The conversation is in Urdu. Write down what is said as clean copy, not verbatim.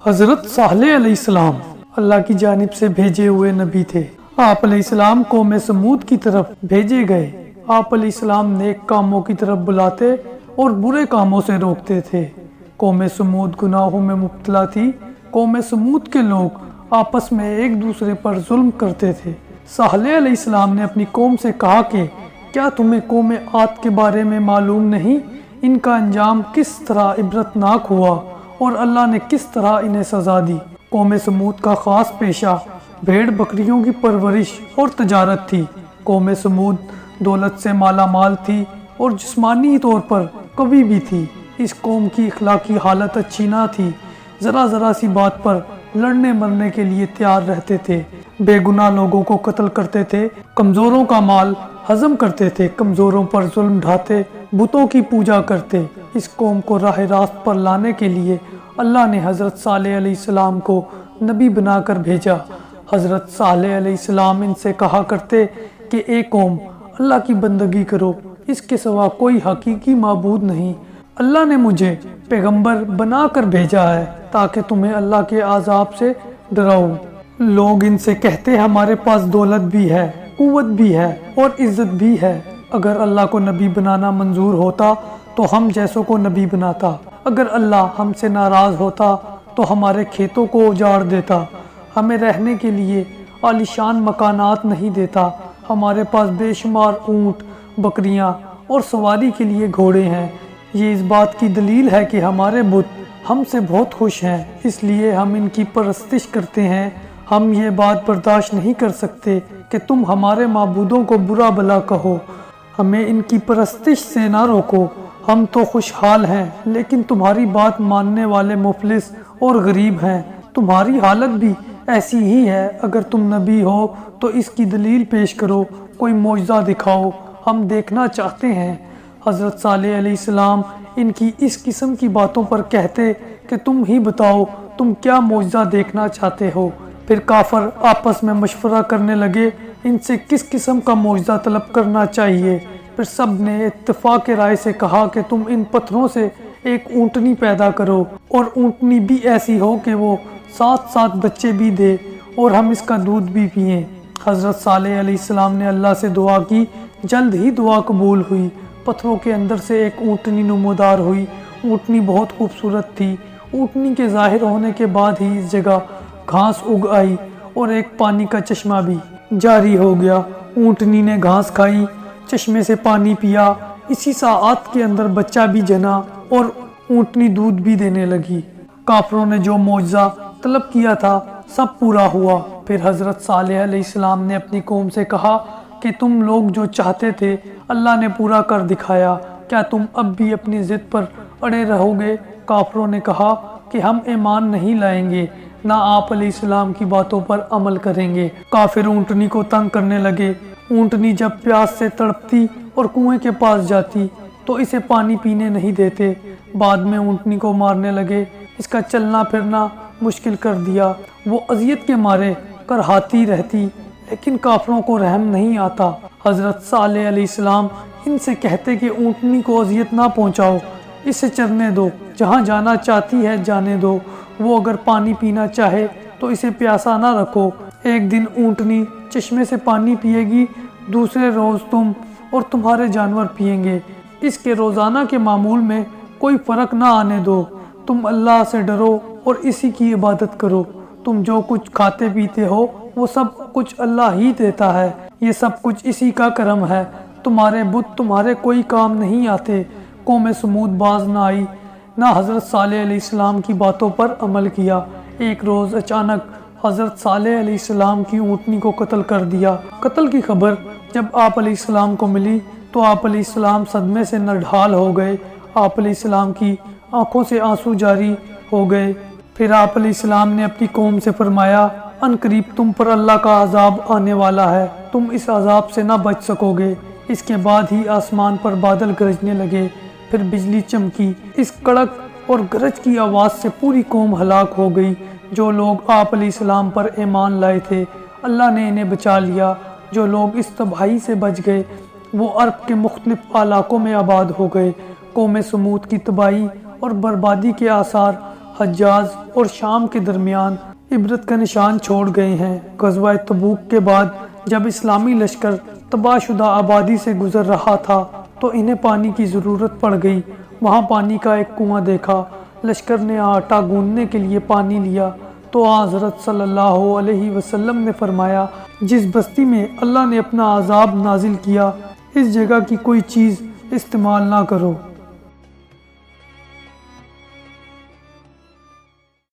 حضرت صالح علیہ السلام اللہ کی جانب سے بھیجے ہوئے نبی تھے۔ آپ علیہ السلام قوم سمود کی طرف بھیجے گئے۔ آپ علیہ السلام نیک کاموں کی طرف بلاتے اور برے کاموں سے روکتے تھے۔ قوم سمود گناہوں میں مبتلا تھی۔ قوم سمود کے لوگ آپس میں ایک دوسرے پر ظلم کرتے تھے۔ صالح علیہ السلام نے اپنی قوم سے کہا کہ کیا تمہیں قوم عاد کے بارے میں معلوم نہیں؟ ان کا انجام کس طرح عبرتناک ہوا اور اللہ نے کس طرح انہیں سزا دی۔ قوم سمود کا خاص پیشہ بھیڑ بکریوں کی پرورش اور تجارت تھی۔ قوم سمود دولت سے مالا مال تھی اور جسمانی طور پر قوی بھی تھی۔ اس قوم کی اخلاقی حالت اچھی نہ تھی۔ ذرا سی بات پر لڑنے مرنے کے لیے تیار رہتے تھے۔ بے گناہ لوگوں کو قتل کرتے تھے، کمزوروں کا مال ہضم کرتے تھے، کمزوروں پر ظلم ڈھاتے، بتوں کی پوجا کرتے۔ اس قوم کو راہ راست پر لانے کے لیے اللہ نے حضرت صالح علیہ السلام کو نبی بنا کر بھیجا۔ حضرت صالح علیہ السلام ان سے کہا کرتے کہ اے قوم، اللہ کی بندگی کرو، اس کے سوا کوئی حقیقی معبود نہیں۔ اللہ نے مجھے پیغمبر بنا کر بھیجا ہے تاکہ تمہیں اللہ کے عذاب سے ڈراؤں۔ لوگ ان سے کہتے ہمارے پاس دولت بھی ہے، قوت بھی ہے اور عزت بھی ہے۔ اگر اللہ کو نبی بنانا منظور ہوتا تو ہم جیسوں کو نبی بناتا۔ اگر اللہ ہم سے ناراض ہوتا تو ہمارے کھیتوں کو اجاڑ دیتا، ہمیں رہنے کے لیے عالیشان مکانات نہیں دیتا۔ ہمارے پاس بے شمار اونٹ، بکریاں اور سواری کے لیے گھوڑے ہیں۔ یہ اس بات کی دلیل ہے کہ ہمارے بت ہم سے بہت خوش ہیں، اس لیے ہم ان کی پرستش کرتے ہیں۔ ہم یہ بات برداشت نہیں کر سکتے کہ تم ہمارے معبودوں کو برا بھلا کہو۔ ہمیں ان کی پرستش سے نہ روکو۔ ہم تو خوشحال ہیں، لیکن تمہاری بات ماننے والے مفلس اور غریب ہیں۔ تمہاری حالت بھی ایسی ہی ہے۔ اگر تم نبی ہو تو اس کی دلیل پیش کرو، کوئی معجزہ دکھاؤ، ہم دیکھنا چاہتے ہیں۔ حضرت صالح علیہ السلام ان کی اس قسم کی باتوں پر کہتے کہ تم ہی بتاؤ تم کیا معجزہ دیکھنا چاہتے ہو۔ پھر کافر آپس میں مشورہ کرنے لگے ان سے کس قسم کا معجزہ طلب کرنا چاہیے۔ پھر سب نے اتفاق رائے سے کہا کہ تم ان پتھروں سے ایک اونٹنی پیدا کرو اور اونٹنی بھی ایسی ہو کہ وہ 7 بچے بھی دے اور ہم اس کا دودھ بھی پئیں۔ حضرت صالح علیہ السلام نے اللہ سے دعا کی۔ جلد ہی دعا قبول ہوئی۔ پتھروں کے اندر سے ایک اونٹنی نمودار ہوئی۔ اونٹنی بہت خوبصورت تھی۔ اونٹنی کے ظاہر ہونے کے بعد ہی اس جگہ گھاس اگ آئی اور ایک پانی کا چشمہ بھی جاری ہو گیا۔ اونٹنی نے گھاس کھائی، چشمے سے پانی پیا، اسی ساعت کے اندر بچہ بھی جنا اور اونٹنی دودھ بھی دینے لگی۔ کافروں نے جو معجزہ طلب کیا تھا سب پورا ہوا۔ پھر حضرت صالح علیہ السلام نے اپنی قوم سے کہا کہ تم لوگ جو چاہتے تھے اللہ نے پورا کر دکھایا، کیا تم اب بھی اپنی ضد پر اڑے رہو گے؟ کافروں نے کہا کہ ہم ایمان نہیں لائیں گے، نہ آپ علیہ السلام کی باتوں پر عمل کریں گے۔ کافر اونٹنی کو تنگ کرنے لگے۔ اونٹنی جب پیاس سے تڑپتی اور کنویں کے پاس جاتی تو اسے پانی پینے نہیں دیتے۔ بعد میں اونٹنی کو مارنے لگے، اس کا چلنا پھرنا مشکل کر دیا۔ وہ اذیت کے مارے کرہاتی رہتی، لیکن کافروں کو رحم نہیں آتا۔ حضرت صالح علیہ السلام ان سے کہتے کہ اونٹنی کو اذیت نہ پہنچاؤ، اسے چرنے دو، جہاں جانا چاہتی ہے جانے دو۔ وہ اگر پانی پینا چاہے تو اسے پیاسا نہ رکھو۔ ایک دن اونٹنی چشمے سے پانی پیے گی، دوسرے روز تم اور تمہارے جانور پئیں گے۔ اس کے روزانہ کے معمول میں کوئی فرق نہ آنے دو۔ تم اللہ سے ڈرو اور اسی کی عبادت کرو۔ تم جو کچھ کھاتے پیتے ہو وہ سب کچھ اللہ ہی دیتا ہے، یہ سب کچھ اسی کا کرم ہے۔ تمہارے بت تمہارے کوئی کام نہیں آتے۔ قوم سمود باز نہ آئی، نہ حضرت صالح علیہ السلام کی باتوں پر عمل کیا۔ ایک روز اچانک حضرت صالح علیہ السلام کی اونٹنی کو قتل کر دیا۔ قتل کی خبر جب آپ علیہ السلام کو ملی تو آپ علیہ السلام صدمے سے نڈھال ہو گئے۔ آپ علیہ السلام کی آنکھوں سے آنسو جاری ہو گئے۔ پھر آپ علیہ السلام نے اپنی قوم سے فرمایا، ان قریب تم پر اللہ کا عذاب آنے والا ہے، تم اس عذاب سے نہ بچ سکو گے۔ اس کے بعد ہی آسمان پر بادل گرجنے لگے، پھر بجلی چمکی۔ اس کڑک اور گرج کی آواز سے پوری قوم ہلاک ہو گئی۔ جو لوگ آپ علیہ السلام پر ایمان لائے تھے اللہ نے انہیں بچا لیا۔ جو لوگ اس تباہی سے بچ گئے وہ عرب کے مختلف علاقوں میں آباد ہو گئے۔ قوم سمود کی تباہی اور بربادی کے آثار حجاز اور شام کے درمیان عبرت کا نشان چھوڑ گئے ہیں۔ غزوہ تبوک کے بعد جب اسلامی لشکر تباہ شدہ آبادی سے گزر رہا تھا تو انہیں پانی کی ضرورت پڑ گئی۔ وہاں پانی کا ایک کنواں دیکھا۔ لشکر نے آٹا گوندنے کے لیے پانی لیا تو حضرت صلی اللہ علیہ وسلم نے فرمایا، جس بستی میں اللہ نے اپنا عذاب نازل کیا اس جگہ کی کوئی چیز استعمال نہ کرو۔